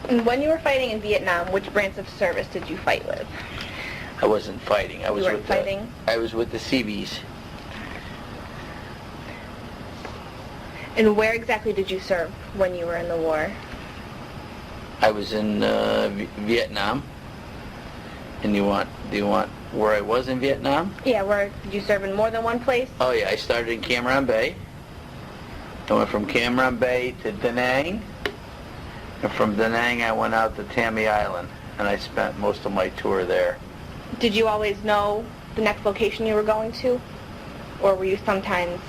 And when you were fighting in Vietnam, which branch of service did you fight with? I wasn't fighting. I was fighting? I was with the Seabees. And where exactly did you serve when you were in the war? I was in Vietnam. And do you want where I was in Vietnam? Yeah, where did you serve in more than one place? Oh yeah, I started in Cam Ranh Bay. I went from Cam Ranh Bay to Da Nang. And from Da Nang I went out to Tammy Island. And I spent most of my tour there. Did you always know the next location you were going to? Or were you sometimes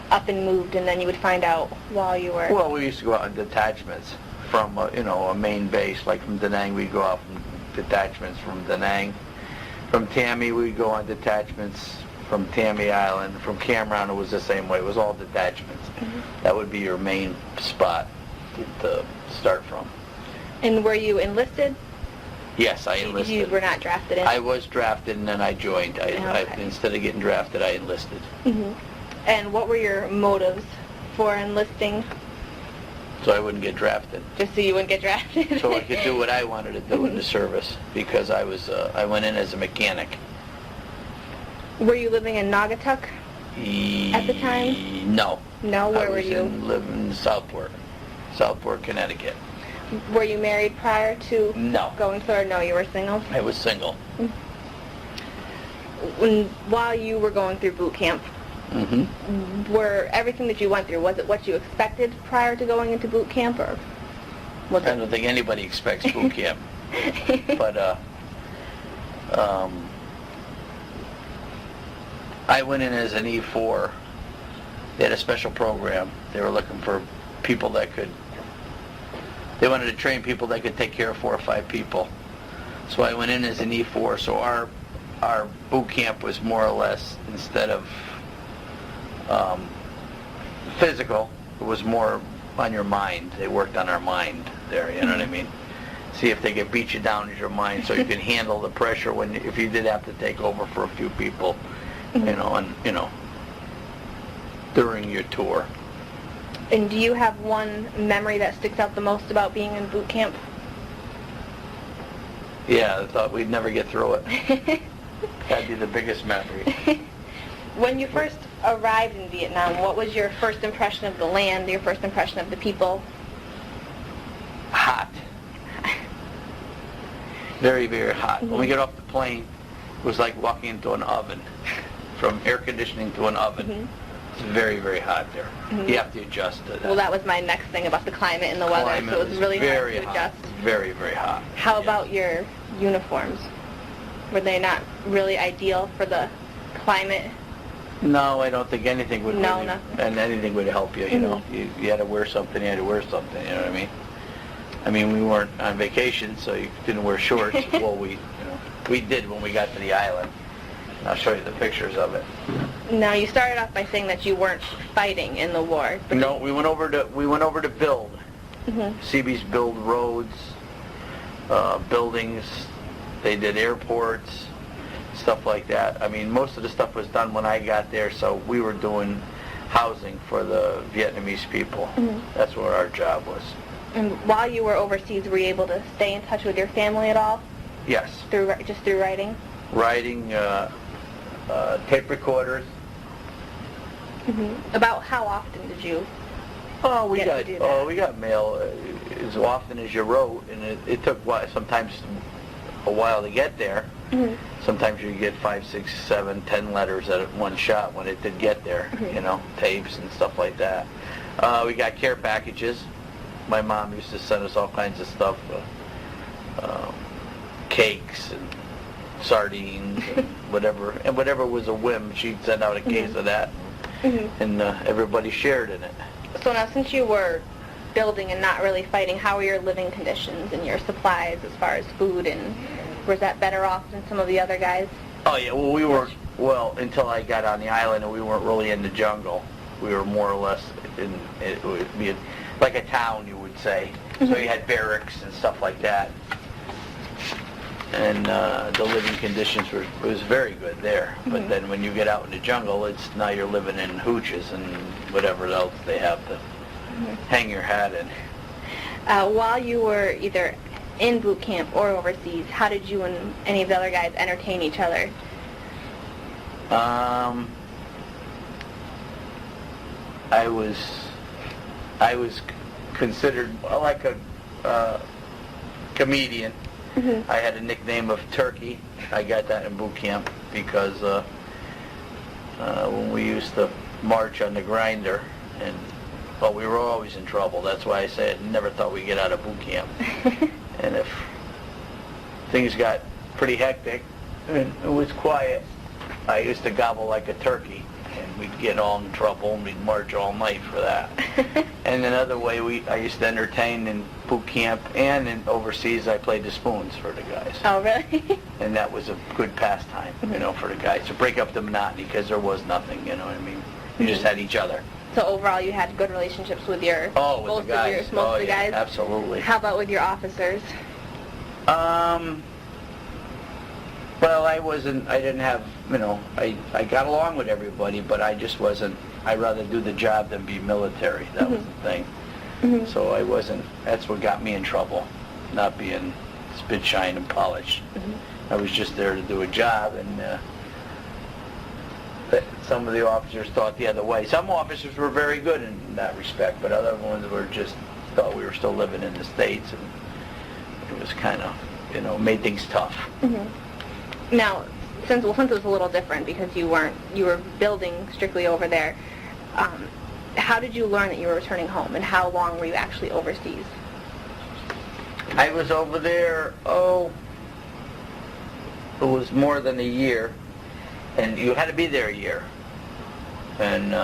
up and moved and then you would find out while you were... Well, we used to go out in detachments from, a main base. Like from Da Nang, we'd go out in detachments from Da Nang. From Tammy, we'd go on detachments from Tammy Island. From Cam Ranh, it was the same way. It was all detachments. Mm-hmm. That would be your main spot to start from. And were you enlisted? Yes, I enlisted. You were not drafted in? I was drafted and then I joined. Okay. Instead of getting drafted, I enlisted. Mm-hmm. And what were your motives for enlisting? So I wouldn't get drafted. Just so you wouldn't get drafted? So I could do what I wanted to do in the service, because I went in as a mechanic. Were you living in Naugatuck at the time? No. No? Where were you? I was living in Southport, Connecticut. Were you married prior to No. going through, or no, you were single? I was single. While you were going through boot camp, mm-hmm. were everything that you went through, was it what you expected prior to going into boot camp, or was I don't think anybody expects boot camp. But I went in as an E4. They had a special program. They were looking for people they wanted to train people that could take care of 4 or 5 people. So I went in as an E4. So our boot camp was more or less, instead of physical, it was more on your mind. They worked on our mind there, you know what I mean? See if they could beat you down with your mind so you can handle the pressure if you did have to take over for a few people, during your tour. And do you have one memory that sticks out the most about being in boot camp? Yeah, I thought we'd never get through it. That'd be the biggest memory. When you first arrived in Vietnam, what was your first impression of the land, your first impression of the people? Hot. Very, very hot. Mm-hmm. When we got off the plane, it was like walking into an oven. From air conditioning to an oven. Mm-hmm. It's very, very hot there. Mm-hmm. You have to adjust to that. Well, that was my next thing about the climate and the weather, so it was really hard to adjust. Very, very hot. How about your uniforms? Were they not really ideal for the climate? No, I don't think anything would. No, really, nothing. And anything would help you. You know, you had to wear something. You had to wear something. You know what I mean? I mean, we weren't on vacation, so you didn't wear shorts. Well, we did when we got to the island. I'll show you the pictures of it. Now, you started off by saying that you weren't fighting in the war. No, we went over to build. Mm-hmm. Seabees build roads, buildings. They did airports, stuff like that. I mean, most of the stuff was done when I got there, so we were doing housing for the Vietnamese people. Mm-hmm. That's what our job was. And while you were overseas, were you able to stay in touch with your family at all? Yes. Just through writing? Writing, tape recorders. Mm-hmm. About how often did you we got mail as often as you wrote, and it took sometimes a while to get there. Mm-hmm. Sometimes you get 5, 6, 7, 10 letters at one shot when it did get there. Mm-hmm. Tapes and stuff like that. We got care packages. My mom used to send us all kinds of stuff, cakes and sardines and whatever was a whim, she'd send out a case of that, and everybody shared in it. So now, since you were building and not really fighting, how were your living conditions and your supplies as far as food, and was that better off than some of the other guys? Oh yeah, well until I got on the island and we weren't really in the jungle. We were more or less it would be like a town, you would say. Mm-hmm. So you had barracks and stuff like that. And the living conditions was very good there. Mm-hmm. But then when you get out in the jungle, now you're living in hooches and whatever else they have to hang your hat in. While you were either in boot camp or overseas, how did you and any of the other guys entertain each other? I was considered like a comedian. Mm-hmm. I had a nickname of Turkey. I got that in boot camp because when we used to march on the grinder, and we were always in trouble. That's why I say I never thought we'd get out of boot camp. And if things got pretty hectic and it was quiet, I used to gobble like a turkey, and we'd get all in trouble, and we'd march all night for that. And another way I used to entertain in boot camp and in overseas, I played the spoons for the guys. Oh, really? And that was a good pastime, for the guys, to break up the monotony, because there was nothing, you know what I mean? You just had each other. So overall, you had good relationships with your most of the guys. Absolutely. How about with your officers? Well, I didn't have, I got along with everybody, but I just wasn't, I'd rather do the job than be military. That was the thing. Mm-hmm. So that's what got me in trouble, not being spit shine and polished. Mm-hmm. I was just there to do a job, and some of the officers thought the other way. Some officers were very good in that respect, but other ones were just thought we were still living in the States, and it was kind of, made things tough. Mm-hmm. Now, since it was a little different because you were building strictly over there, how did you learn that you were returning home, and how long were you actually overseas? I was over there, it was more than a year, and you had to be there a year. And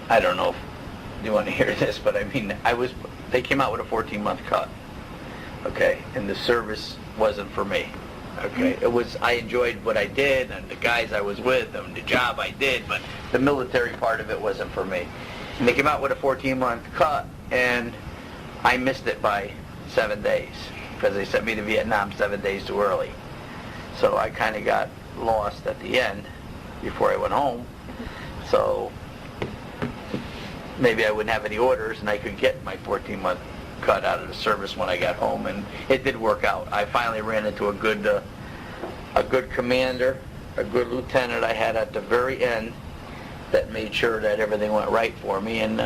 I don't know if you want to hear this, but I mean, they came out with a 14-month cut. Okay, and the service wasn't for me. Okay, I enjoyed what I did and the guys I was with and the job I did, but the military part of it wasn't for me. And they came out with a 14-month cut, and I missed it by 7 days because they sent me to Vietnam 7 days too early. So I kind of got lost at the end before I went home. So maybe I wouldn't have any orders, and I could get my 14-month cut out of the service when I got home, and it did work out. I finally ran into a good commander, a good lieutenant I had at the very end that made sure that everything went right for me, and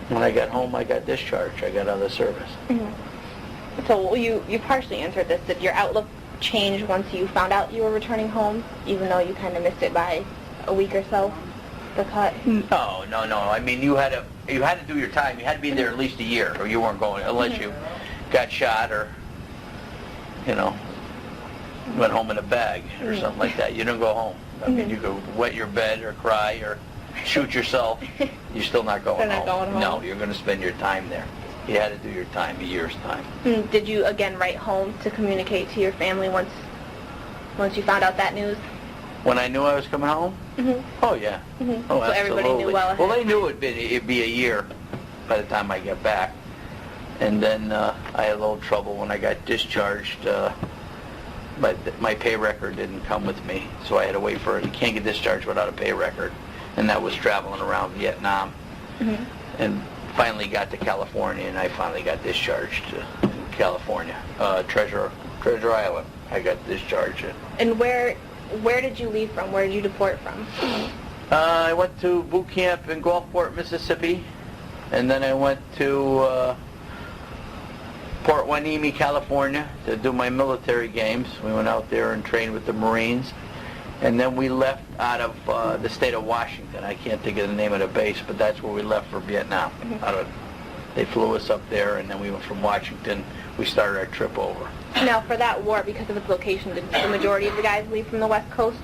when I got home, I got discharged. I got out of the service. Mm-hmm. So you partially answered this. Did your outlook change once you found out you were returning home, even though you kind of missed it by a week or so, the cut? No. I mean, you had to do your time. You had to be there at least a year, or you weren't going, unless you got shot or, went home in a bag or something like that. You didn't go home. I mean, you could wet your bed or cry or shoot yourself. You're still not going home. No, you're going to spend your time there. You had to do your time, a year's time. Did you again write home to communicate to your family once you found out that news? When I knew I was coming home? Mm-hmm. Oh, yeah. Mm-hmm. Oh, so absolutely. Everybody knew well ahead. Well, they knew it'd be a year by the time I get back. And then I had a little trouble when I got discharged. But my pay record didn't come with me, so I had to wait for it. You can't get discharged without a pay record. And that was traveling around Vietnam. Mm-hmm. And finally got to California, and I finally got discharged in California. Treasure Island, I got discharged. And where did you leave from? Where did you deport from? I went to boot camp in Gulfport, Mississippi, and then I went to Port Hueneme, California, to do my military games. We went out there and trained with the Marines, and then we left out of the state of Washington. I can't think of the name of the base, but that's where we left for Vietnam. Mm-hmm. They flew us up there, and then we went from Washington. We started our trip over. Now, for that war, because of its location, did the majority of the guys leave from the West Coast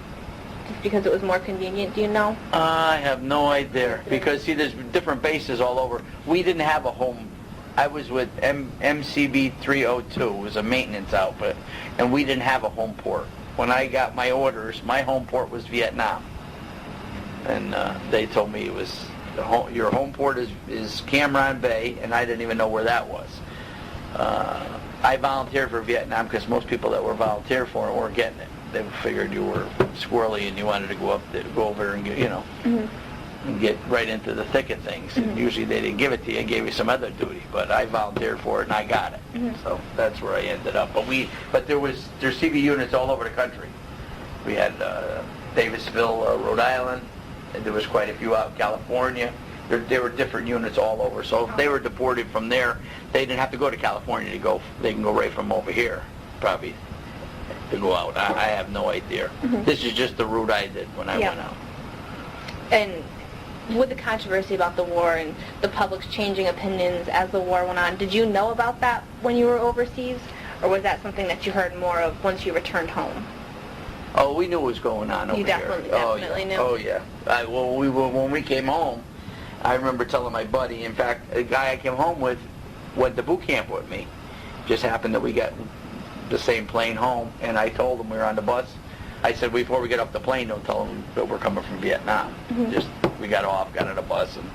just because it was more convenient? Do you know? I have no idea, because, see, there's different bases all over. We didn't have a home. I was with MCB 302. It was a maintenance outfit, and we didn't have a home port. When I got my orders, my home port was Vietnam. And they told me it was, your home port is Cam Ranh Bay, and I didn't even know where that was. I volunteered for Vietnam because most people that were volunteered for it weren't getting it. They figured you were squirrely and you wanted to go over and get, Mm-hmm. and get right into the thick of things. And usually they didn't give it to you, they gave you some other duty, but I volunteered for it and I got it. So that's where I ended up. But there's CV units all over the country. We had Davisville, Rhode Island, and there was quite a few out in California. There were different units all over. So if they were deported from there, they didn't have to go to California to go. They can go right from over here, probably, to go out. I have no idea. This is just the route I did when I went out. And with the controversy about the war and the public's changing opinions as the war went on, did you know about that when you were overseas, or was that something that you heard more of once you returned home? Oh, we knew what was going on over here. You definitely knew. Oh yeah. When we came home, I remember telling my buddy. In fact, a guy I came home with went to boot camp with me. Just happened that we got the same plane home, and I told him we were on the bus. I said, before we get off the plane, don't tell them that we're coming from Vietnam. Just, we got off, got on a bus, and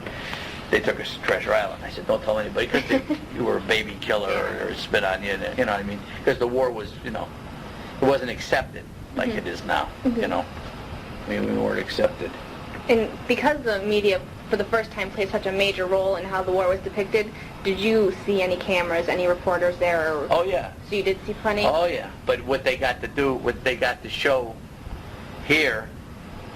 they took us to Treasure Island. I said, don't tell anybody, because you were a baby killer or spit on you, you know what I mean? Because the war was, it wasn't accepted like it is now, I mean, we weren't accepted. And because the media, for the first time, played such a major role in how the war was depicted, did you see any cameras, any reporters there? Oh, yeah. So you did see plenty? Oh, yeah. But what they got to do, what they got to show here,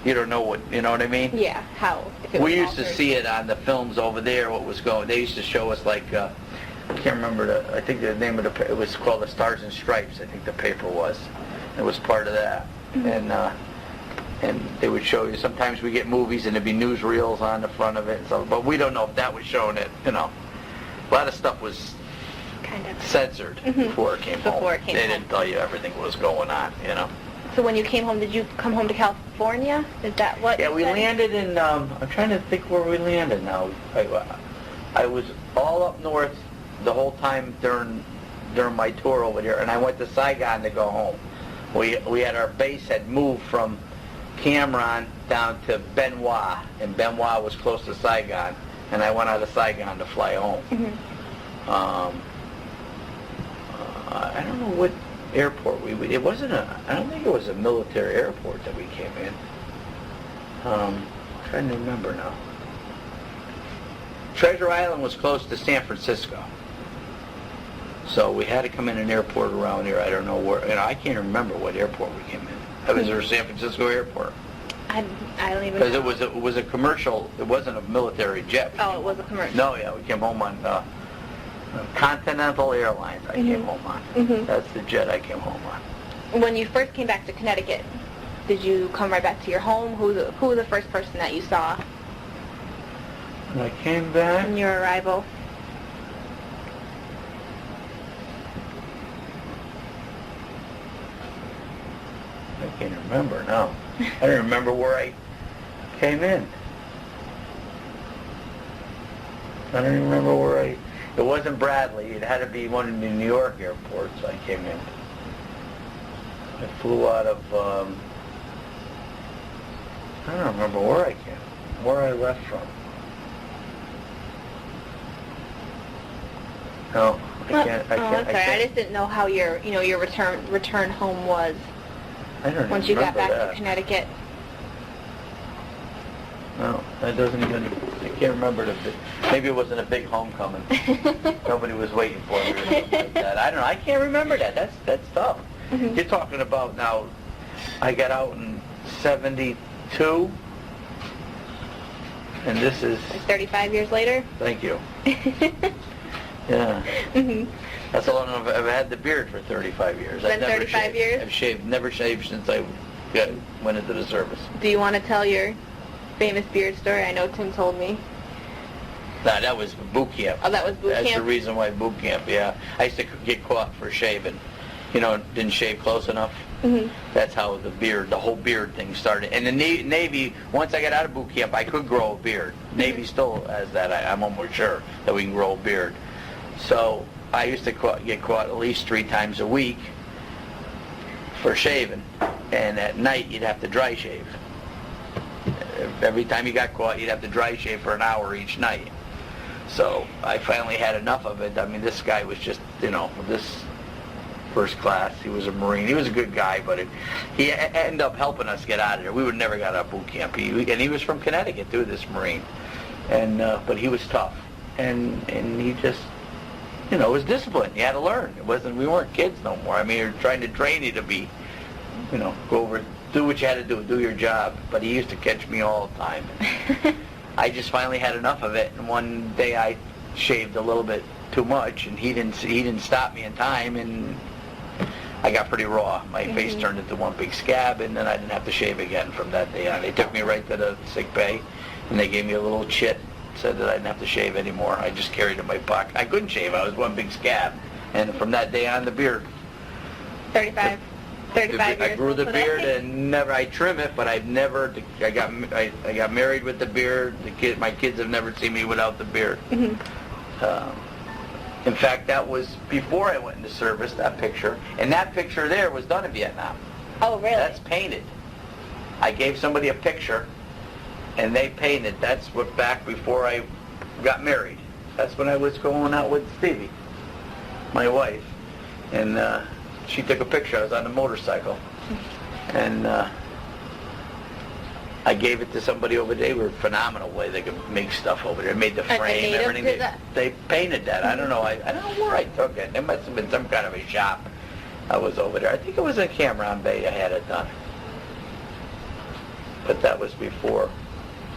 you don't know what, you know what I mean? Yeah, how? We used to see it on the films over there, what was going. They used to show us, like, I can't remember, I think the name of it was called the Stars and Stripes, I think the paper was. It was part of that. And they would show you, sometimes we get movies and there'd be newsreels on the front of it, and so, but we don't know if that was showing it, A lot of stuff was kind of censored before it came home. They didn't tell you everything was going on, So when you came home, did you come home to California? Is that what Yeah, we landed in, I'm trying to think where we landed now. I was all up north the whole time during my tour over there, and I went to Saigon to go home. We had our base had moved from Cam Ranh down to Ben Hoa, and Ben Hoa was close to Saigon, and I went out of Saigon to fly home. I don't know what airport it wasn't I don't think it was a military airport that we came in. I'm trying to remember now. Treasure Island was close to San Francisco. So we had to come in an airport around here. I don't know where, I can't remember what airport we came in. It was a San Francisco airport. I don't even know. Because it was a commercial, it wasn't a military jet. Oh, it was a commercial. No, yeah, we came home on Continental Airlines I came home on. That's the jet I came home on. When you first came back to Connecticut, did you come right back to your home? Who was the first person that you saw? When I came back? On your arrival? I can't remember, no. I don't remember where I came in. I don't even remember where it wasn't Bradley. It had to be one of the New York airports I came in. I flew out of, I don't remember where I left from. No, I can't. Sorry, I just didn't know how your return home was. I don't once you got back to Connecticut. No, that doesn't even, I can't remember maybe it wasn't a big homecoming. Nobody was waiting for me or something like that. I don't know, I can't remember that. That's tough. You're talking about now, I got out in 72, and this is... Like 35 years later? Thank you. Yeah. That's how long I've had the beard, for 35 years. Been 35 years? I've never shaved since I went into the service. Do you want to tell your famous beard story? I know Tim told me. No, that was boot camp. Oh, that was boot camp? That's the reason why boot camp, yeah. I used to get caught for shaving. Didn't shave close enough. That's how the whole beard thing started. And the Navy, once I got out of boot camp, I could grow a beard. Navy still has that. I'm almost sure that we can grow a beard. So I used to get caught at least 3 times a week for shaving. And at night, you'd have to dry shave. Every time you got caught, you'd have to dry shave for an hour each night. So I finally had enough of it. I mean, this guy was just, first class. He was a Marine. He was a good guy, but he ended up helping us get out of there. We would never got out of boot camp. And he was from Connecticut too, this Marine. And but he was tough, and he just, you know, was disciplined. You had to learn. We weren't kids no more. I mean, you're trying to train you to be, you know, go over, do what you had to do your job. But he used to catch me all the time. I just finally had enough of it, and one day I shaved a little bit too much, and he didn't stop me in time, and I got pretty raw. My face turned into one big scab, and then I didn't have to shave again from that day on. They took me right to the sick bay, and they gave me a little chit, said that I didn't have to shave anymore. I just carried it in my pocket. I couldn't shave. I was one big scab, and from that day on, the beard. 35 years. I grew the beard, and never. I trim it, but I've never. I got married with the beard. My kids have never seen me without the beard. In fact, that was before I went into service, that picture. And that picture there was done in Vietnam. Oh, really? That's painted. I gave somebody a picture, and they painted. That's what, back before I got married. That's when I was going out with Stevie, my wife. And she took a picture. I was on a motorcycle. And I gave it to somebody over there. They were phenomenal way they could make stuff over there. Made the frame, everything. They painted that. I don't know. I don't know where I took it. It must have been some kind of a shop. I was over there. I think it was in Cameron Bay. I had it done. But that was before.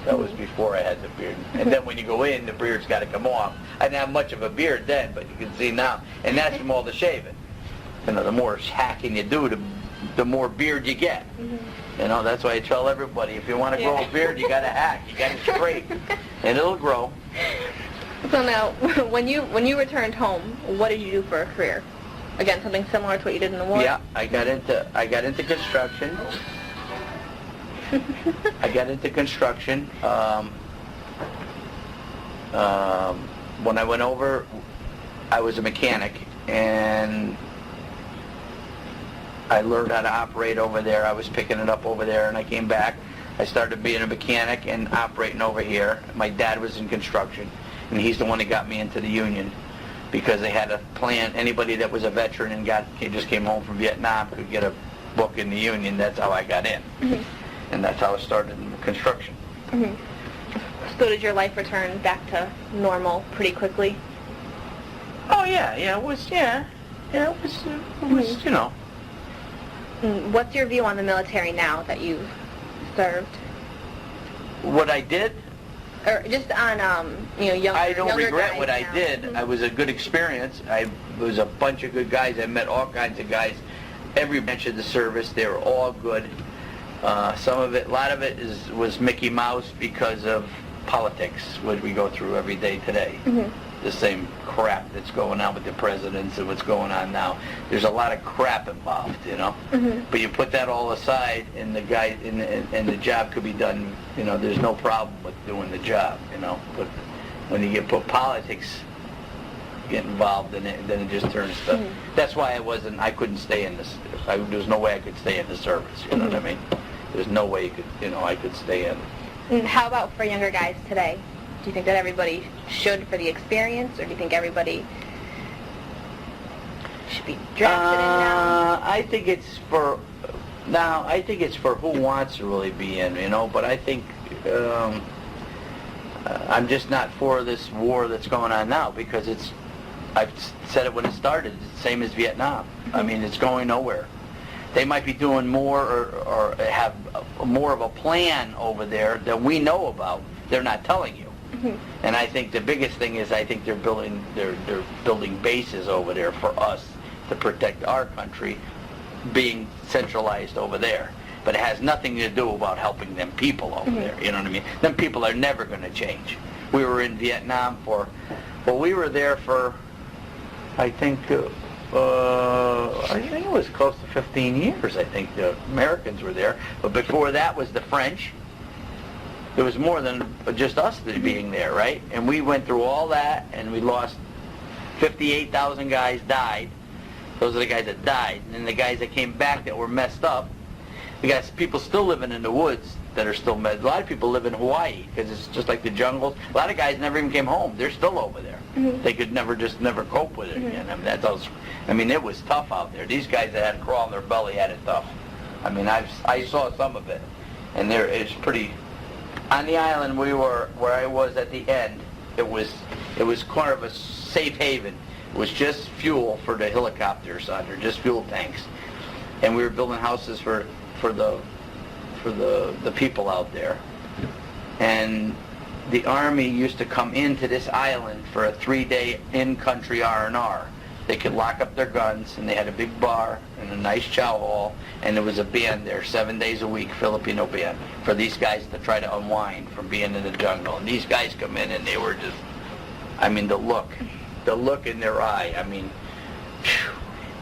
That was before I had the beard. And then when you go in, the beard's got to come off. I didn't have much of a beard then, but you can see now. And that's from all the shaving. You know, the more hacking you do, the more beard you get. You know, that's why I tell everybody, if you want to grow a beard, you got to hack. You got to scrape, and it'll grow. So now, when you returned home, what did you do for a career? Again, something similar to what you did in the war? Yeah, I got into construction. When I went over, I was a mechanic, and I learned how to operate over there. I was picking it up over there, and I came back. I started being a mechanic and operating over here. My dad was in construction, and he's the one that got me into the union, because they had a plan. Anybody that was a veteran and just came home from Vietnam could get a book in the union. That's how I got in, and that's how I started in construction. So did your life return back to normal pretty quickly? Oh yeah, it was you know. What's your view on the military now that you've served? What I did? Or just on, younger I don't regret guys what now. I did. It was a good experience. It was a bunch of good guys. I met all kinds of guys. Every branch of the service, they were all good. A lot of it was Mickey Mouse because of politics, what we go through every day today. The same crap that's going on with the presidents and what's going on now. There's a lot of crap involved, you know. But you put that all aside, and and the job could be done. You know, there's no problem with doing the job, you know. But when you put politics get involved in it, then it just turns to. That's why I couldn't stay in this. There's no way I could stay in the service. You know what I mean? There's no way I could stay in. And how about for younger guys today? Do you think that everybody should for the experience, or do you think everybody should be drafted in now? I think it's for who wants to really be in, you know. But I think I'm just not for this war that's going on now, because I've said it when it started. It's the same as Vietnam. I mean, it's going nowhere. They might be doing more or have more of a plan over there that we know about. They're not telling you. And I think the biggest thing is they're building bases over there for us to protect our country, being centralized over there. But it has nothing to do about helping them people over there. You know what I mean? Them people are never going to change. We were in Vietnam we were there for, I think it was close to 15 years. I think the Americans were there. But before that was the French. There was more than just us being there, right? And we went through all that, and we lost 58,000 guys died. Those are the guys that died. And then the guys that came back that were messed up, we got people still living in the woods that are still med. A lot of people live in Hawaii because it's just like the jungles. A lot of guys never even came home. They're still over there. They could never cope with it again. I mean, it was tough out there. These guys that had to crawl on their belly had it tough. I mean, I saw some of it, and it's pretty. On the island where I was at the end, it was kind of a safe haven. It was just fuel for the helicopters under, just fuel tanks, and we were building houses for the people out there. And the Army used to come into this island for a 3-day in-country R&R. They could lock up their guns, and they had a big bar and a nice chow hall, and there was a band there 7 days a week, Filipino band, for these guys to try to unwind from being in the jungle. And these guys come in, and they were just, I mean, the look in their eye, I mean, phew.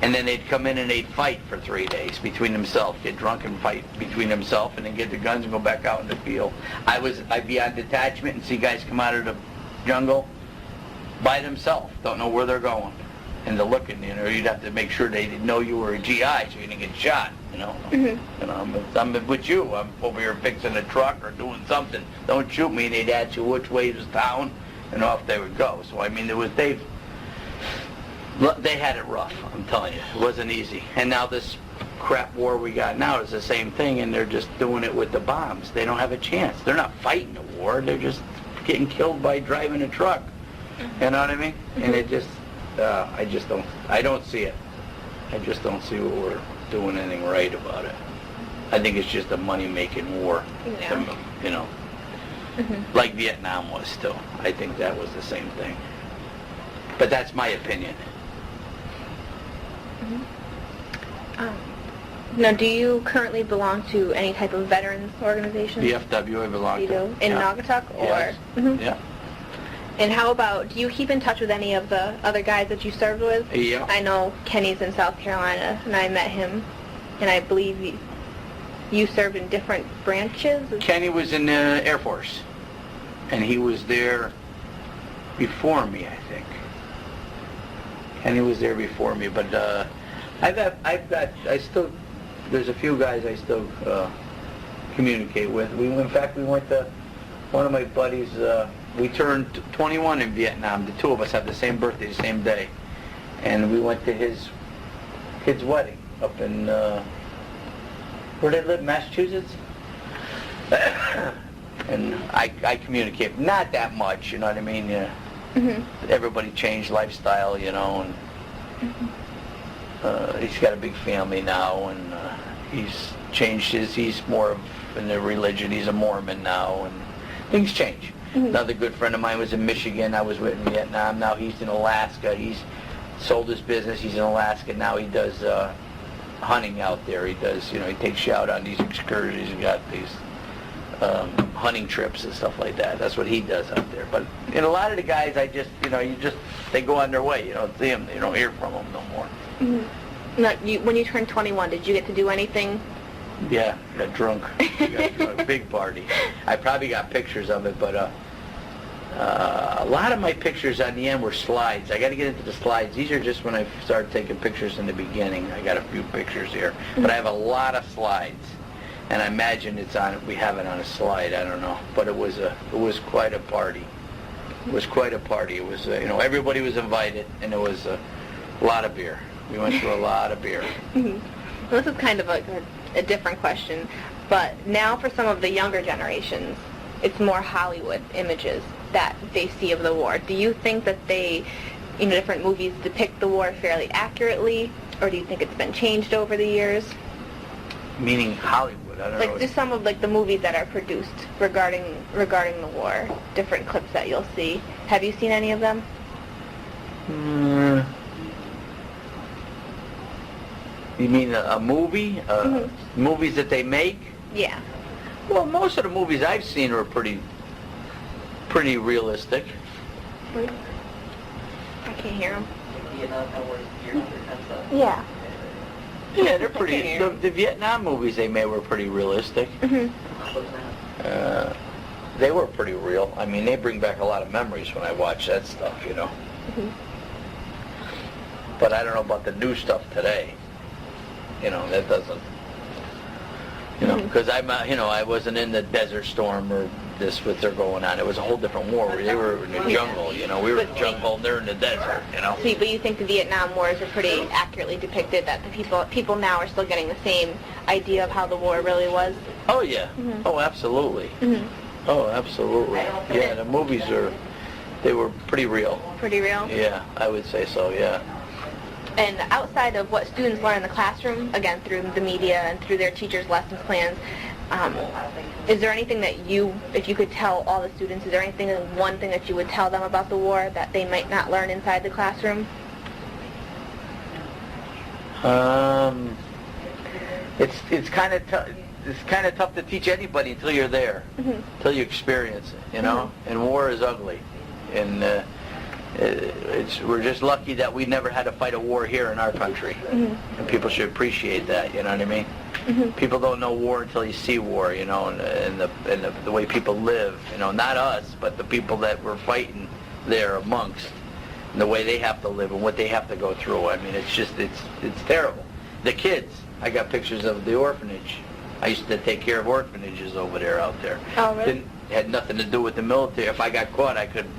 And then they'd come in and they'd fight for 3 days between themselves, get drunk and fight between themselves, and then get the guns and go back out in the field. I'd be on detachment and see guys come out of the jungle by themselves, don't know where they're going. And the looking, you'd have to make sure they didn't know you were a GI so you didn't get shot, I'm with you. I'm over here fixing a truck or doing something. Don't shoot me, and they'd ask you which way is town, and off they would go. So, I mean, they had it rough, I'm telling you. It wasn't easy. And now this crap war we got now is the same thing, and they're just doing it with the bombs. They don't have a chance. They're not fighting the war. They're just getting killed by driving a truck. You know what I mean? And it just, I don't see it. I just don't see what we're doing anything right about it. I think it's just a money-making war. Yeah. Like Vietnam was too. I think that was the same thing. But that's my opinion. Now, do you currently belong to any type of veterans organization? VFW I belong to. You do? In Naugatuck? Or? Yes. Yeah. And how about, do you keep in touch with any of the other guys that you served with? Yeah. I know Kenny's in South Carolina, and I met him, and I believe you served in different branches? Kenny was in the Air Force, and he was there before me, I think. Kenny was there before me, but there's a few guys I still communicate with. In fact, we went to one of my buddies. We turned 21 in Vietnam. The two of us had the same birthday, the same day, and we went to his kid's wedding up in where they live, Massachusetts. And I communicate, not that much, you know what I mean? Yeah. Everybody changed lifestyle, and he's got a big family now, and he's changed he's more of in the religion. He's a Mormon now, and things change. Another good friend of mine was in Michigan. I was with in Vietnam. Now he's in Alaska. He's sold his business. He's in Alaska now. He does hunting out there. He does, he takes you out on these excursions. He's got these hunting trips and stuff like that. That's what he does out there. But a lot of the guys, they go on their way. You don't see them. You don't hear from them no more. Now, when you turned 21, did you get to do anything? Yeah, got drunk. Big party. I probably got pictures of it, but a lot of my pictures on the end were slides. I got to get into the slides. These are just when I started taking pictures in the beginning. I got a few pictures here, but I have a lot of slides, and I imagine we have it on a slide. I don't know, but it was quite a party. It was quite a party. It was everybody was invited, and it was a lot of beer. We went through a lot of beer. Well, this is kind of a different question, but now for some of the younger generations, it's more Hollywood images that they see of the war. Do you think that different movies depict the war fairly accurately, or do you think it's been changed over the years? Meaning Hollywood? I don't know. Just some of the movies that are produced regarding the war, different clips that you'll see. Have you seen any of them? You mean a movie? Movies that they make? Yeah. Well, most of the movies I've seen are pretty realistic. I can't hear them. Yeah. Yeah, they're pretty. The Vietnam movies they made were pretty realistic. They were pretty real. I mean, they bring back a lot of memories when I watch that stuff, But I don't know about the new stuff today. That doesn't. You know, because I wasn't in the Desert Storm or this what they're going on. It was a whole different war. They were in the jungle, you know. We were in the jungle and they're in the desert, you know. See, but you think the Vietnam Wars are pretty accurately depicted, that the people now are still getting the same idea of how the war really was? Oh, yeah. Oh, absolutely. Oh, absolutely. Yeah, the movies they were pretty real. Pretty real? Yeah, I would say so, yeah. And outside of what students learn in the classroom, again, through the media and through their teachers' lesson plans, is there anything that if you could tell all the students, is there one thing that you would tell them about the war that they might not learn inside the classroom? It's kind of tough. It's kind of tough to teach anybody until you're there, until you experience it, you know. And war is ugly, and we're just lucky that we never had to fight a war here in our country, and people should appreciate that. You know what I mean? People don't know war until you see war, you know, and the way people live, you know, not us, but the people that we're fighting there amongst, and the way they have to live and what they have to go through. I mean, it's terrible. The kids, I got pictures of the orphanage. I used to take care of orphanages over there, out there. Oh, really? Had nothing to do with the military. If I got caught,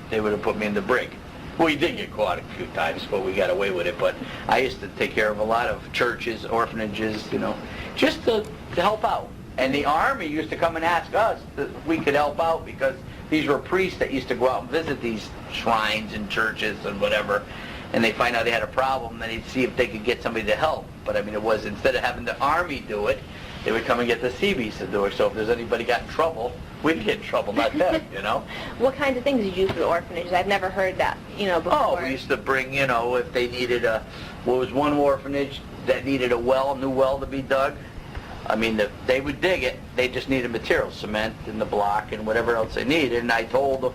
they would have put me in the brig. We did get caught a few times, but we got away with it. But I used to take care of a lot of churches, orphanages, you know, just to help out. And the Army used to come and ask us if we could help out, because these were priests that used to go out and visit these shrines and churches and whatever, and they find out they had a problem, then they'd see if they could get somebody to help. But I mean, it was, instead of having the Army do it, they would come and get the Seabees to do it. So if there's anybody got in trouble, we'd get in trouble, not them, you know? What kinds of things did you do for the orphanages? I've never heard that, you know, before. Oh, we used to bring, you know, if they needed was one orphanage that needed a new well to be dug. I mean, they would dig it. They just needed material, cement and the block and whatever else they needed. And I told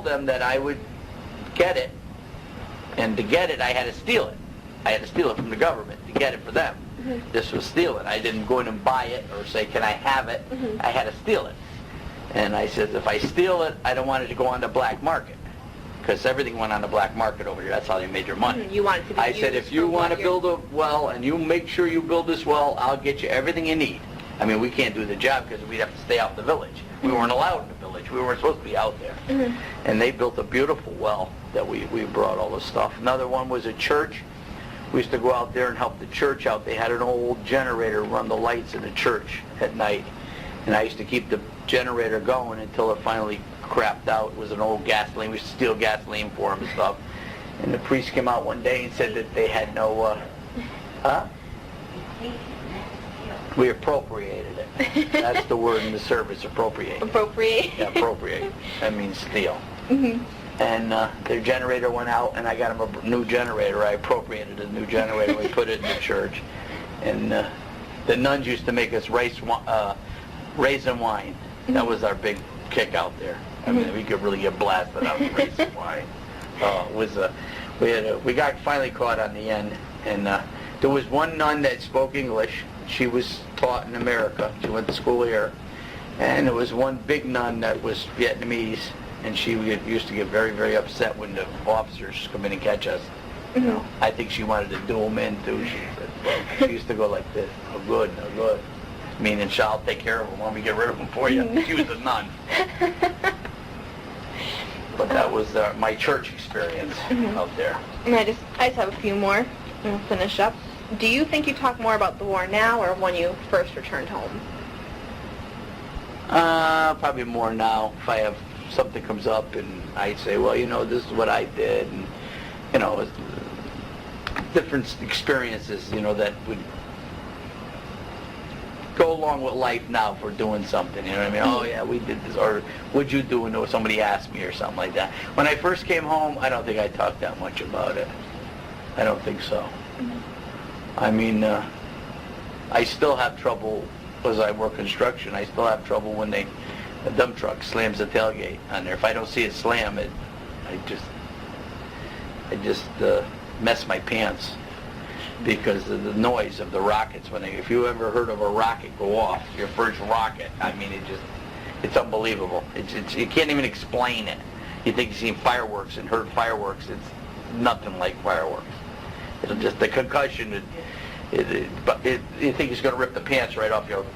them that I would get it. And to get it, I had to steal it. I had to steal it from the government to get it for them. This was stealing. I didn't go in and buy it or say, can I have it? I had to steal it. And I said, if I steal it, I don't want it to go on the black market, because everything went on the black market over here. That's how they made their money. You want it to be I said, if you want to build a well and you make sure you build this well, I'll get you everything you need. I mean, we can't do the job because we'd have to stay out the village. We weren't allowed in the village. We weren't supposed to be out there. And they built a beautiful well that we brought all this stuff. Another one was a church. We used to go out there and help the church out. They had an old generator run the lights in the church at night. And I used to keep the generator going until it finally crapped out. It was an old gasoline. We used to steal gasoline for them and stuff. And the priest came out one day and said that they had no, we appropriated it. That's the word in the service, appropriate. Appropriate? Yeah, appropriate. That means steal. And their generator went out, and I got them a new generator. I appropriated a new generator. We put it in the church. And the nuns used to make us raisin wine. That was our big kick out there. I mean, we could really get blasted out of raisin wine. We got finally caught on the end. And there was one nun that spoke English. She was taught in America. She went to school here. And there was one big nun that was Vietnamese. And she used to get very, very upset when the officers come in and catch us. You know, I think she wanted to do them in too. She used to go like this, no good, no good. Meaning, I'll take care of them when we get rid of them for you. She was a nun. But that was my church experience out there. And I just have a few more, and we'll finish up. Do you think you talk more about the war now or when you first returned home? Probably more now. If I have something comes up and I say, well, you know, this is what I did, and, you know, different experiences, you know, that would go along with life now for doing something, you know what I mean? Oh, yeah, we did this, or what'd you do when somebody asked me or something like that. When I first came home, I don't think I talked that much about it. I don't think so. I mean, I still have trouble, as I work construction, I still have trouble when a dump truck slams the tailgate on there. If I don't see it slam, I just mess my pants because of the noise of the rockets. If you ever heard of a rocket go off, your first rocket, I mean, it's unbelievable. You can't even explain it. You think you've seen fireworks and heard fireworks. It's nothing like fireworks. It'll just, the concussion, you think it's going to rip the pants right off your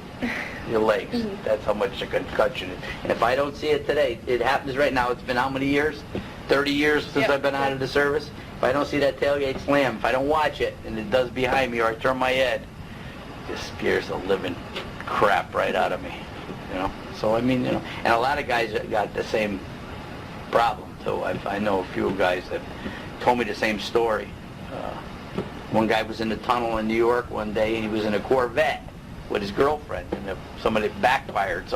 Your legs. That's how much a concussion is. And if I don't see it today, it happens right now. It's been how many years? 30 years since I've been out of the service. If I don't see that tailgate slam, if I don't watch it, and it does behind me, or I turn my head, it just scares the living crap right out of me. So I mean, and a lot of guys got the same problem too. I know a few guys that told me the same story. One guy was in the tunnel in New York one day, and he was in a Corvette with his girlfriend, and something backfired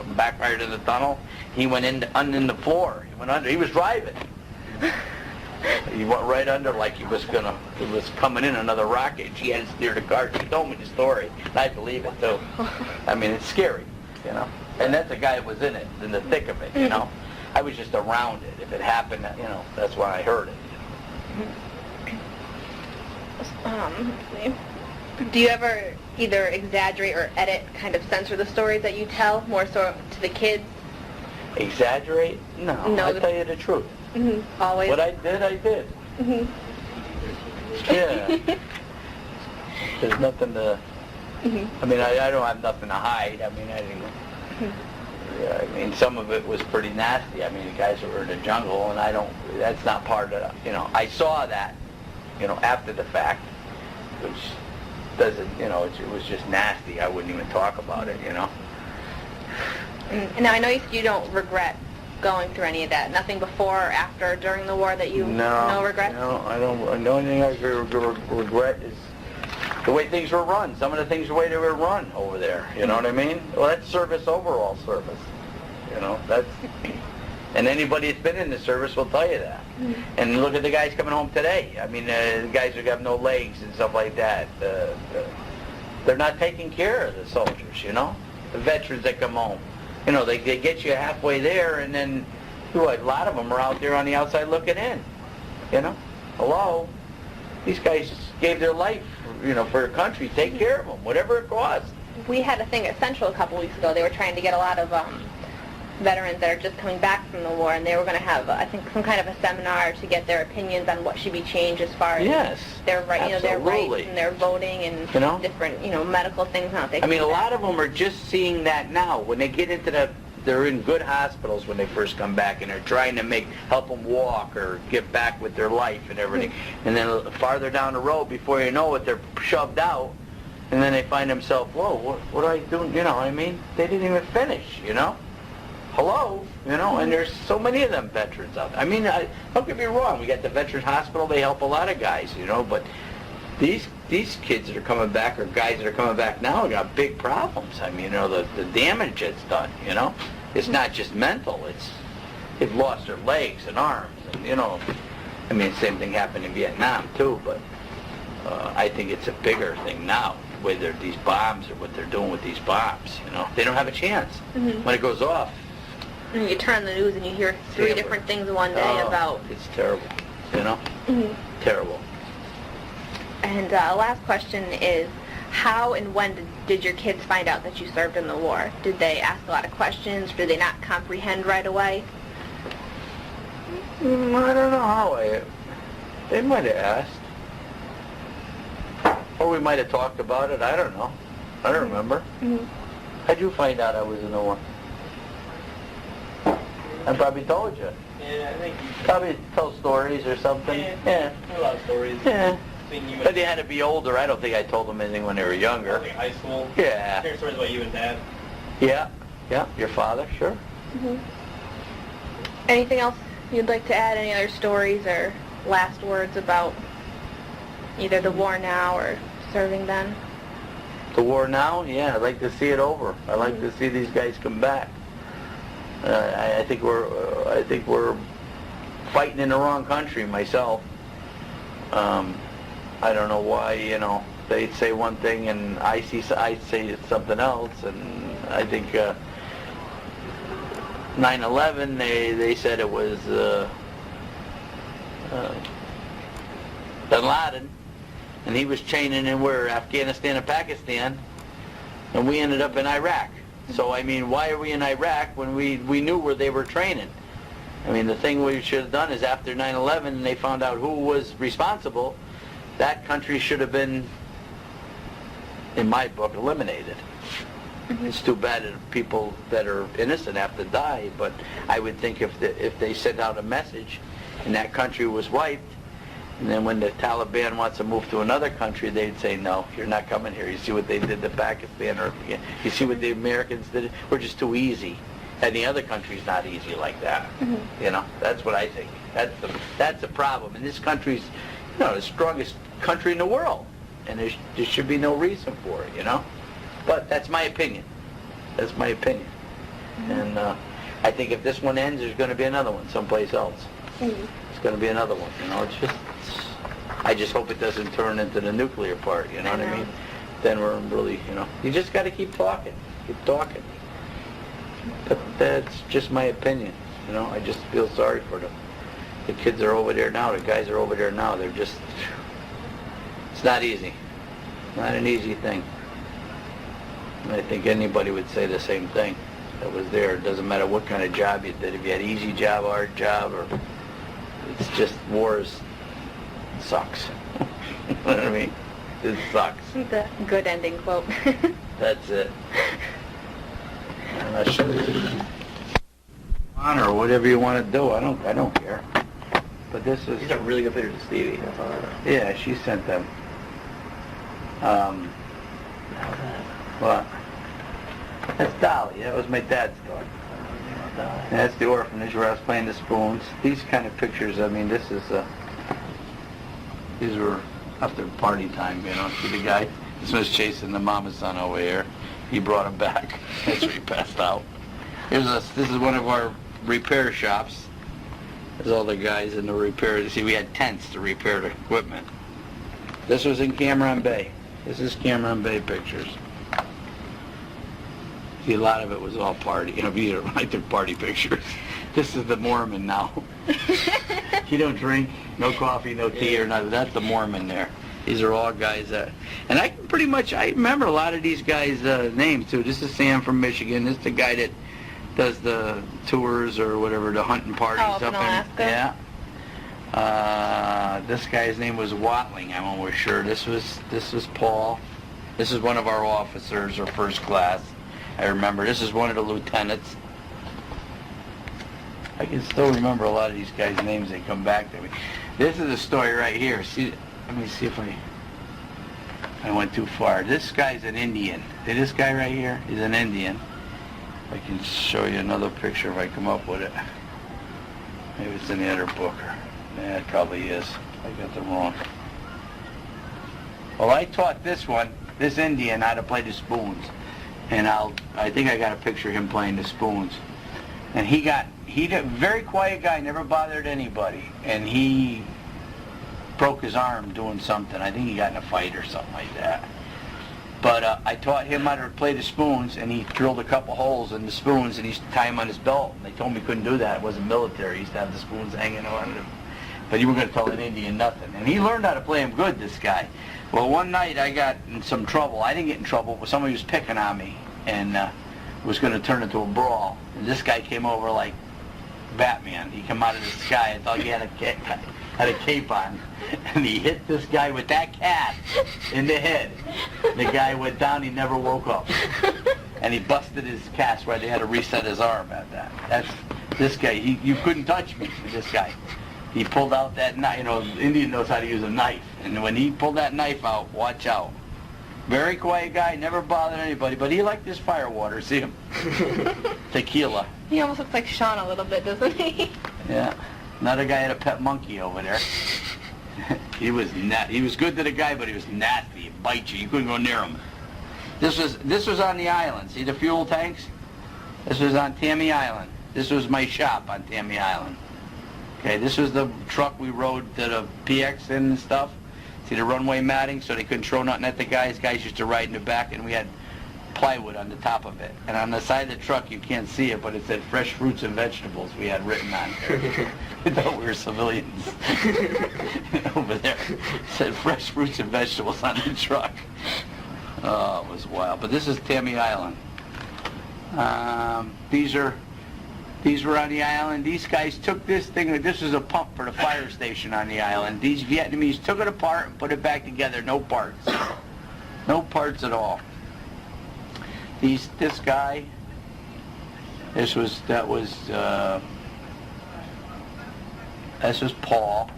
in the tunnel. He went in the floor. He went under. He was driving. He went right under like it was coming in another rocket. He had to steer the car. She told me the story, and I believe it too. I mean, it's scary, And that's a guy that was in it, in the thick of it, I was just around it. If it happened, that's when I heard it. Let's see. Do you ever either exaggerate or edit, kind of censor the stories that you tell, more so to the kids? Exaggerate? No, I tell you the truth. Always? What I did. Yeah. There's nothing to... I mean, I don't have nothing to hide. I mean, I mean, some of it was pretty nasty. I mean, the guys were in the jungle, and that's not part of, I saw that, after the fact, which doesn't, it was just nasty. I wouldn't even talk about it, Now, I know you said you don't regret going through any of that. Nothing before or after, during the war that you, no regrets? No, I don't. The only thing I regret is the way things were run. Some of the things, the way they were run over there. You know what I mean? Well, that's service, overall service. That's... And anybody that's been in the service will tell you that. And look at the guys coming home today. I mean, the guys who have no legs and stuff like that. They're not taking care of the soldiers, The veterans that come home. They get you halfway there, and then a lot of them are out there on the outside looking in. Hello? These guys gave their life, for a country. Take care of them, whatever it costs. We had a thing at Central a couple weeks ago. They were trying to get a lot of veterans that are just coming back from the war, and they were going to have, I think, some kind of a seminar to get their opinions on what should be changed as far as their rights and their voting and different, medical things. I mean, a lot of them are just seeing that now. When they get into they're in good hospitals when they first come back, and they're trying to help them walk or get back with their life and everything. And then farther down the road, before you know it, they're shoved out, and then they find themselves, whoa, what are I doing? What I mean? They didn't even finish, Hello? And there's so many of them veterans out there. I mean, don't get me wrong, we got the Veterans Hospital, they help a lot of guys, but these kids that are coming back, or guys that are coming back now, got big problems. I mean, the damage it's done, It's not just mental, they've lost their legs and arms, and, I mean, the same thing happened in Vietnam, too, but I think it's a bigger thing now, whether these bombs or what they're doing with these bombs, They don't have a chance. When it goes off, and you turn on the news and you hear three different things one day about... It's terrible, Terrible. And last question is, how and when did your kids find out that you served in the war? Did they ask a lot of questions? Did they not comprehend right away? I don't know how. They might have asked. Or we might have talked about it. I don't know. I don't remember. How'd you find out I was in the war? I probably told you. Yeah, I think you probably tell stories or something. Yeah. A lot of stories. Yeah. But they had to be older. I don't think I told them anything when they were younger. Like high school. Yeah. Hear stories about you and Dad. Yeah. Your father, sure. Anything else you'd like to add? Any other stories or last words about either the war now or serving then? The war now? Yeah, I'd like to see it over. I'd like to see these guys come back. I think we're fighting in the wrong country myself. I don't know why, they say one thing and I say something else, and I think 9/11 they said it was Bin Laden, and he was chaining in Afghanistan and Pakistan, and we ended up in Iraq. So, I mean, why are we in Iraq when we knew where they were training? I mean, the thing we should have done is after 9/11 and they found out who was responsible, that country should have been, in my book, eliminated. It's too bad that people that are innocent have to die, but I would think if they sent out a message and that country was wiped, and then when the Taliban wants to move to another country, they'd say, no, you're not coming here. You see what they did to Pakistan, or you see what the Americans did? We're just too easy. And the other country's not easy like that. You know, that's what I think. That's the problem. And this country's, you know, the strongest country in the world. And there should be no reason for it, you know? But that's my opinion. That's my opinion. And I think if this one ends, there's going to be another one someplace else. It's going to be another one, you know? I just hope it doesn't turn into the nuclear part, you know what I mean? Then we're really, you know, you just got to keep talking. Keep talking. But that's just my opinion, you know? I just feel sorry for them. The kids are over there now. The guys are over there now. They're just... It's not easy. Not an easy thing. And I think anybody would say the same thing that was there. It doesn't matter what kind of job you did. If you had an easy job, hard job, or... It's just wars sucks. You know what I mean? It sucks. The good ending quote. That's it. I'm not sure. Honor or whatever you want to do. I don't care. But this is... These are really good pictures of Stevie. That's all I know. Yeah, she sent them. What? That's Dolly. That was my dad's dog. That's the orphanage where I was playing the spoons. These kind of pictures, I mean, this is, these were after party time, you know. See the guy? This was chasing the mama's son over here. He brought him back. That's where he passed out. This is one of our repair shops. There's all the guys in the repair. See, we had tents to repair the equipment. This was in Cameron Bay. This is Cameron Bay pictures. See, a lot of it was all party. You know, these are like the party pictures. This is the Mormon now. He don't drink, no coffee, no tea or nothing. That's the Mormon there. These are all guys that... And I can pretty much... I remember a lot of these guys' names, too. This is Sam from Michigan. This is the guy that does the tours or whatever, the hunting parties up in Alaska. Yeah. This guy's name was Watling, I'm almost sure. This was Paul. This is one of our officers, or first class. I remember. This is one of the lieutenants. I can still remember a lot of these guys' names. They come back to me. This is a story right here. See, let me see if I went too far. This guy's an Indian. See this guy right here? He's an Indian. I can show you another picture if I come up with it. Maybe it's in the other book. Yeah, it probably is. I got them wrong. Well, I taught this Indian, how to play the spoons. And I think I got a picture of him playing the spoons. And he did, very quiet guy, never bothered anybody. And he broke his arm doing something. I think he got in a fight or something like that. But I taught him how to play the spoons, and he drilled a couple holes in the spoons, and he used to tie them on his belt. And they told me he couldn't do that. It wasn't military. He used to have the spoons hanging on him. But you weren't going to tell an Indian nothing. And he learned how to play them good, this guy. Well, one night I got in some trouble. I didn't get in trouble, but somebody was picking on me, and was going to turn into a brawl. And this guy came over like Batman. He came out of the sky. I thought he had a cape on. And he hit this guy with that cat in the head. The guy went down. He never woke up. And he busted his cast where they had to reset his arm at that. That's this guy. You couldn't touch me, this guy. He pulled out that knife. You know, the Indian knows how to use a knife. And when he pulled that knife out, watch out. Very quiet guy, never bothered anybody, but he liked his fire water. See him? Tequila. He almost looks like Sean a little bit, doesn't he? Yeah. Another guy had a pet monkey over there. He was good to the guy, but he was nasty. He'd bite you. You couldn't go near him. This was on the island. See the fuel tanks? This was on Tammy Island. This was my shop on Tammy Island. Okay, this was the truck we rode to the PX in and stuff. See the runway matting, so they couldn't throw nothing at the guys. Guys used to ride in the back, and we had plywood on the top of it. And on the side of the truck, you can't see it, but it said fresh fruits and vegetables we had written on there. We thought we were civilians. Over there. It said fresh fruits and vegetables on the truck. Oh, it was wild. But this is Tammy Island. These were on the island. These guys took this thing. This was a pump for the fire station on the island. These Vietnamese took it apart and put it back together. No parts. No parts at all. This guy, this was Paul,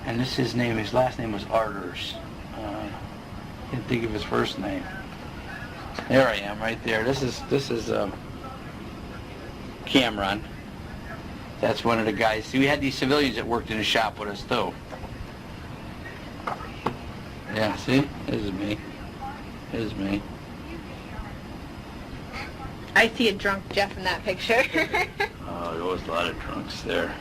and this his name. His last name was Arters. Can't think of his first name. There I am, right there. This is Cameron. That's one of the guys. See, we had these civilians that worked in the shop with us too. Yeah, see? This is me. This is me. I see a drunk Jeff in that picture. Oh, there was a lot of drunks there.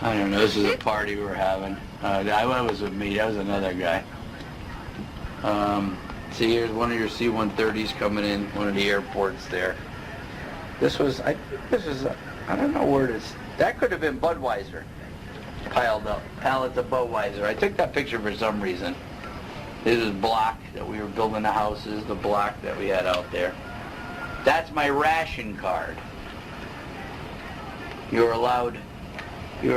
I don't know, this is a party we were having. I was with me, that was another guy. See, here's one of your C-130s coming in, one of the airports there. This was, I don't know where it is. That could have been Budweiser piled up, pallets of Budweiser. I took that picture for some reason. This is block that we were building the houses, the block that we had out there. That's my ration card. You're allowed. Put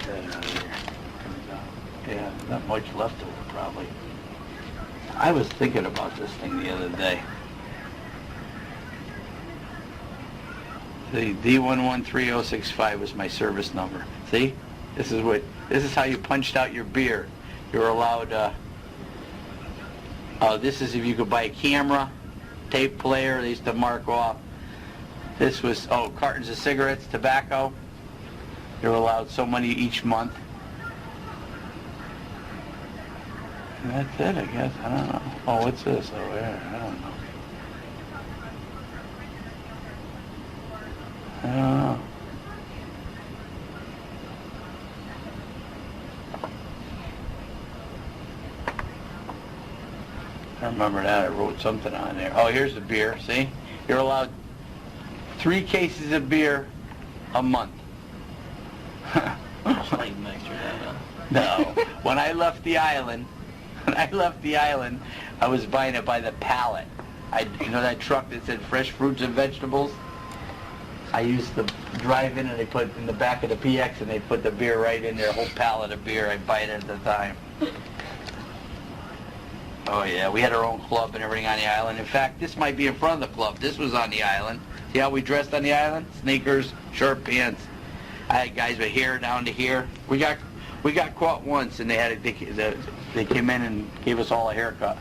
that out of here. Yeah, not much left of it probably. I was thinking about this thing the other day. The D113065 was my service number. See? This is how you punched out your beer. You're allowed, this is if you could buy a camera, tape player, they used to mark off. This was, cartons of cigarettes, tobacco. You're allowed so many each month. And that's it, I guess. I don't know. Oh, what's this over there? I don't know. I don't know. I remember that. I wrote something on there. Oh, here's the beer. See? You're allowed 3 cases of beer a month. Slight mixture, huh? No. When I left the island, I was buying it by the pallet. You know that truck that said fresh fruits and vegetables? I used to drive in and they put in the back of the PX and they put the beer right in there, a whole pallet of beer. I'd buy it at the time. Oh yeah, we had our own club and everything on the island. In fact, this might be in front of the club. This was on the island. See how we dressed on the island? Sneakers, short pants. I had guys with hair down to here. We got caught once and they came in and gave us all a haircut.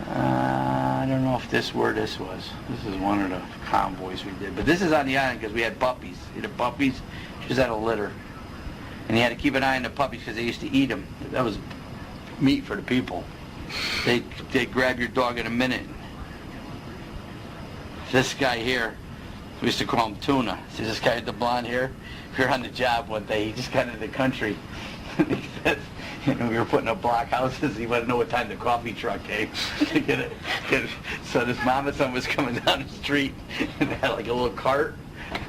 I don't know if where this was. This is one of the convoys we did. But this is on the island because we had puppies. See the puppies? Just had a litter. And you had to keep an eye on the puppies because they used to eat them. That was meat for the people. They'd grab your dog in a minute. This guy here, we used to call him Tuna. See this guy with the blonde hair? We were on the job one day. He just got into the country. He said, we were putting up block houses. He wanted to know what time the coffee truck came to get it. So this mama son was coming down the street and they had like a little cart.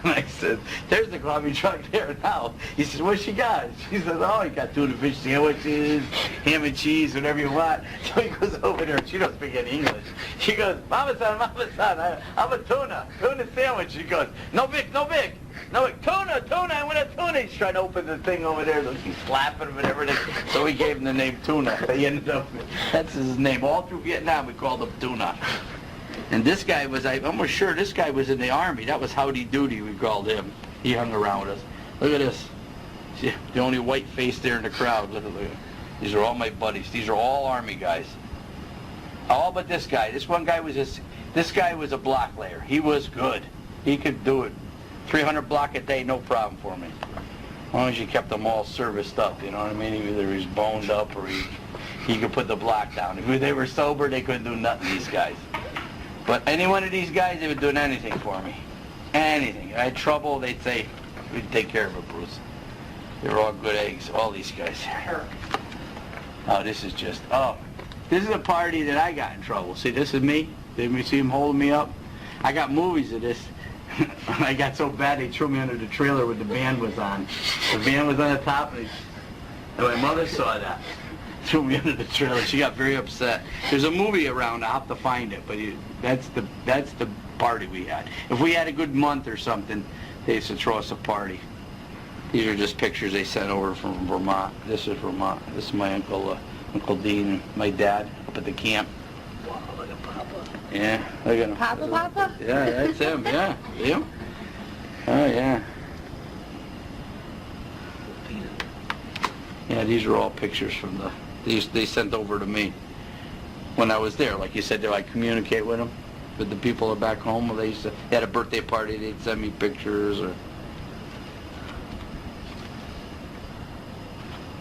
And I said, there's the coffee truck there now. He said, what she got? She said, oh, he got tuna fish sandwiches, ham and cheese, whatever you want. So he goes over there. She don't speak any English. She goes, Mama son, I'm a tuna sandwich. She goes, no big, tuna, I want a tuna. He's trying to open the thing over there. He's slapping him and everything. So we gave him the name Tuna. They ended up, that's his name. All through Vietnam, we called him Tuna. And this guy was, I'm almost sure this guy was in the Army. That was Howdy Doody, we called him. He hung around with us. Look at this. See, the only white face there in the crowd. Look. These are all my buddies. These are all Army guys. All but this guy. This guy was a block layer. He was good. He could do it. 300 block a day, no problem for me. As long as you kept them all serviced up, you know what I mean? Either he was boned up or he could put the block down. If they were sober, they couldn't do nothing, these guys. But any one of these guys, they would do anything for me. Anything. If I had trouble, they'd say, we'd take care of it, Bruce. They were all good eggs, all these guys here. Oh, this is a party that I got in trouble. See, this is me. Did you see him holding me up? I got movies of this. I got so bad they threw me under the trailer when the band was on. The band was on the top, and my mother saw that. Threw me under the trailer. She got very upset. There's a movie around. I'll have to find it, but that's the party we had. If we had a good month or something, they used to throw us a party. These are just pictures they sent over from Vermont. This is Vermont. This is my uncle Uncle Dean and my dad up at the camp. Wow, look at Papa. Yeah, look at him. Papa? Yeah, that's him, yeah. See him? Oh, yeah. Yeah, these are all pictures from they sent over to me when I was there. Like you said, do I communicate with them? With the people back home? They had a birthday party, they'd send me pictures. Or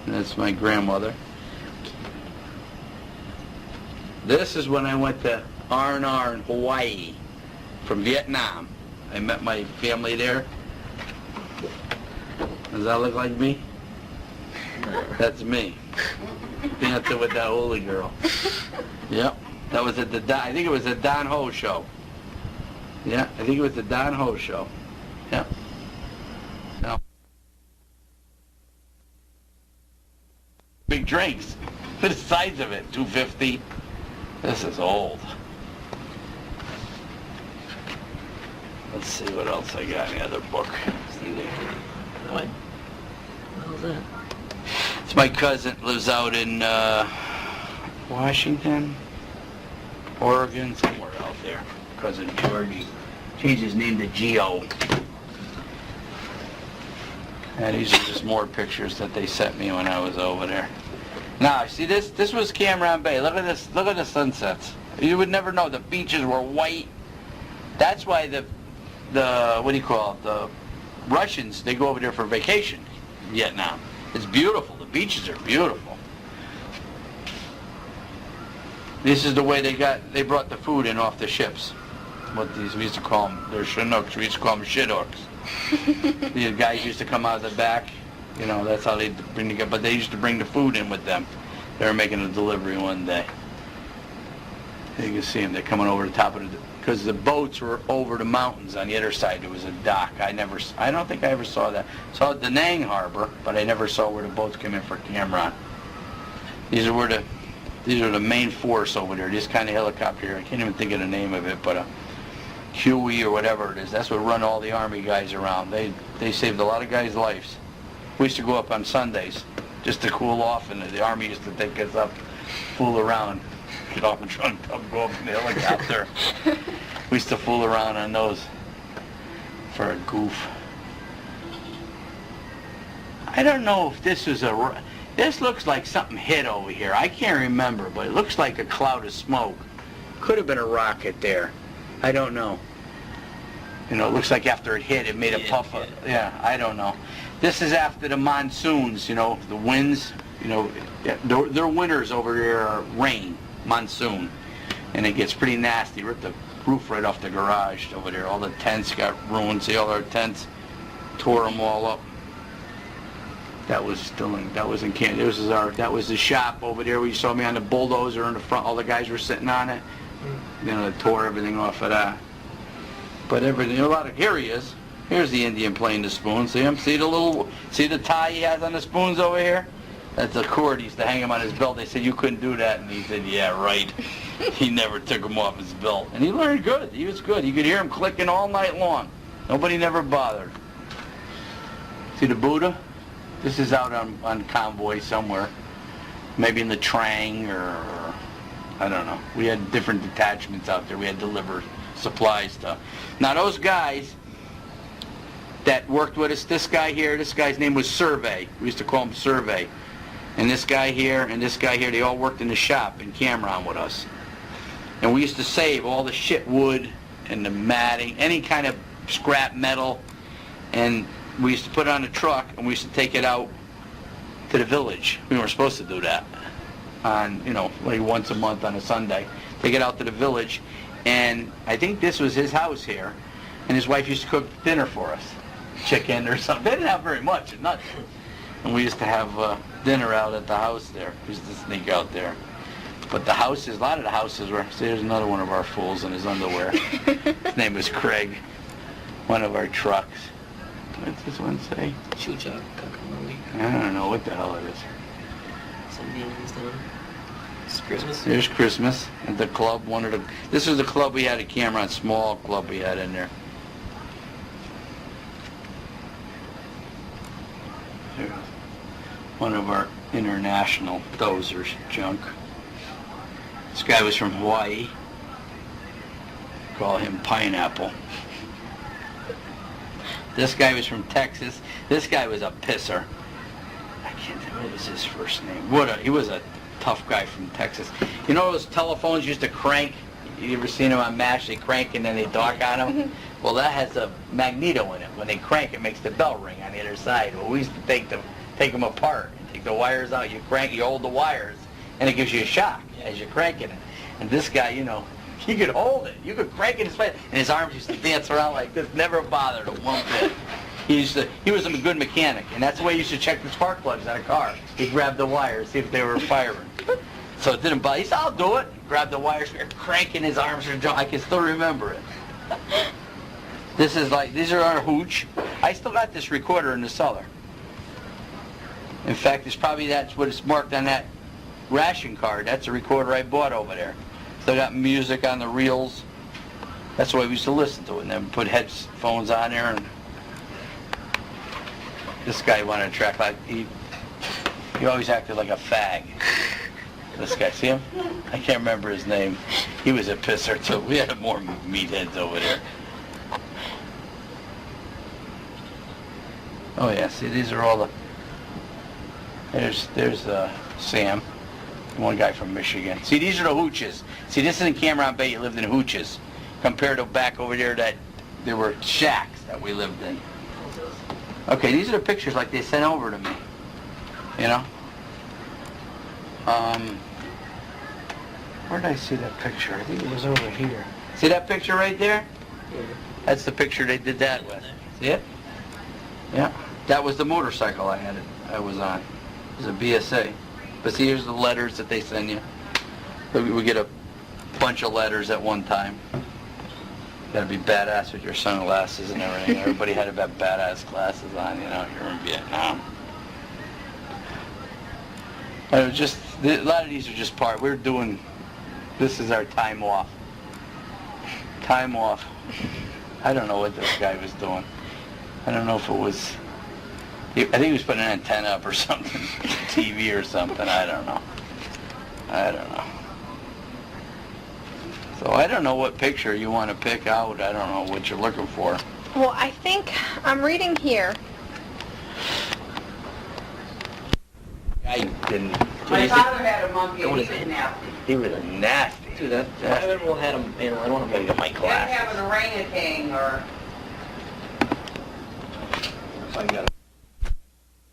and that's my grandmother. This is when I went to R&R in Hawaii from Vietnam. I met my family there. Does that look like me? That's me. Dancing with that holy girl. Yep. That was at I think it was the Don Ho show. Yeah, I think it was the Don Ho show. Yeah. Now, big drinks. The size of it, $2.50. This is old. Let's see what else I got in the other book. What? What was that? It's my cousin, lives out in Washington, Oregon, somewhere out there. Cousin Georgie. Changed his name to Geo. And these are just more pictures that they sent me when I was over there. Now, see this? This was Cameron Bay. Look at this. Look at the sunsets. You would never know. The beaches were white. That's why the what do you call it? The Russians, they go over there for vacation. Vietnam. It's beautiful. The beaches are beautiful. This is the way they brought the food in off the ships. What we used to call them, they're Chinooks. We used to call them shithooks. These guys used to come out of the back. You know, that's how they bring together. But they used to bring the food in with them. They were making a delivery one day. You can see them. They're coming over the top of because the boats were over the mountains on the other side. There was a dock. I don't think I ever saw that. Saw Da Nang Harbor, but I never saw where the boats came in for Cameron. These are the main force over there. This kind of helicopter here. I can't even think of the name of it, but a Huey or whatever it is. That's what run all the Army guys around. They saved a lot of guys' lives. We used to go up on Sundays just to cool off, and the Army used to take us up, fool around, get off the trunk, go up in the helicopter. We used to fool around on those for a goof. I don't know if this is this looks like something hit over here. I can't remember, but it looks like a cloud of smoke. Could have been a rocket there. I don't know. You know, it looks like after it hit, it made a puff of, yeah, I don't know. This is after the monsoons, you know, the winds, you know, their winters over there are rain, monsoon, and it gets pretty nasty. Ripped the roof right off the garage over there. All the tents got ruined. See all our tents? Tore them all up. That was in Kansas. That was the shop over there where you saw me on the bulldozer in the front. All the guys were sitting on it. You know, they tore everything off of that. But everything, here he is. Here's the Indian playing the spoon. See him? See the tie he has on the spoons over here? That's a cord. He used to hang him on his belt. They said, you couldn't do that. And he said, yeah, right. He never took him off his belt. And he learned good. He was good. You could hear him clicking all night long. Nobody never bothered. See the Buddha? This is out on convoy somewhere. Maybe in the Trang or I don't know. We had different detachments out there. We had delivered supply stuff. Now those guys that worked with us, this guy's name was Survey. We used to call him Survey. And this guy here and this guy here, they all worked in the shop in Cameron with us. And we used to save all the shit wood and the matting, any kind of scrap metal, and we used to put it on a truck and we used to take it out to the village. We weren't supposed to do that on, you know, like once a month on a Sunday. Take it out to the village, and I think this was his house here, and his wife used to cook dinner for us, chicken or something. They didn't have very much, nothing. And we used to have dinner out at the house there. We used to sneak out there. But the houses, a lot of the houses were, see, there's another one of our fools in his underwear. His name was Craig, one of our trucks. What's this one say? Chucha, Kakamali. I don't know what the hell it is. Some names down. It's Christmas. There's Christmas at the club. This was the club we had at Cameron, small club we had in there. There's one of our international dozers junk. This guy was from Hawaii. Call him Pineapple. This guy was from Texas. This guy was a pisser. I can't think what was his first name. He was a tough guy from Texas. You know those telephones used to crank? You ever seen them on MASH? They crank and then they dock on them? Well, that has a magneto in it. When they crank, it makes the bell ring on the other side. Well, we used to take them apart. Take the wires out, you crank, you hold the wires, and it gives you a shock as you're cranking it. And this guy, you know, he could hold it. You could crank it his face, and his arms used to dance around like this. Never bothered him one bit. He was a good mechanic, and that's the way you should check the spark plugs on a car. He'd grab the wires, see if they were firing. So it didn't bother. He said, "I'll do it." Grab the wires, cranking his arms. I can still remember it. These are our hooch. I still got this recorder in the cellar. In fact, that's what it's marked on that ration card. That's a recorder I bought over there. Still got music on the reels. That's the way we used to listen to it, and then put headphones on there. And this guy wanted to track like he always acted like a fag. This guy, see him? I can't remember his name. He was a pisser too. We had more meatheads over there. Oh yeah, see, these are all the. There's Sam, one guy from Michigan. See, these are the hooches. See, this isn't Cameron Bay. You lived in hooches, compared to back over there that there were shacks that we lived in. Okay, these are the pictures like they sent over to me. You know. Where did I see that picture? I think it was over here. See that picture right there? Yeah. That's the picture they did that with. See it? Yeah. That was the motorcycle I was on. It was a BSA. But see, here's the letters that they send you. We get a bunch of letters at one time. Got to be badass with your sunglasses and everything. Everybody had to have badass glasses on, you know, you're in Vietnam. And it was just, a lot of these are just this is our time off. Time off. I don't know what this guy was doing. I don't know if it was, I think he was putting an antenna up or something, TV or something, I don't know. So I don't know what picture you want to pick out. I don't know what you're looking for. Well, I think I'm reading here. I didn't. My father had a monkey and he was nasty. He was nasty. Dude, that animal had him, I don't want to Get my He didn't glass. have an orangutan or... I got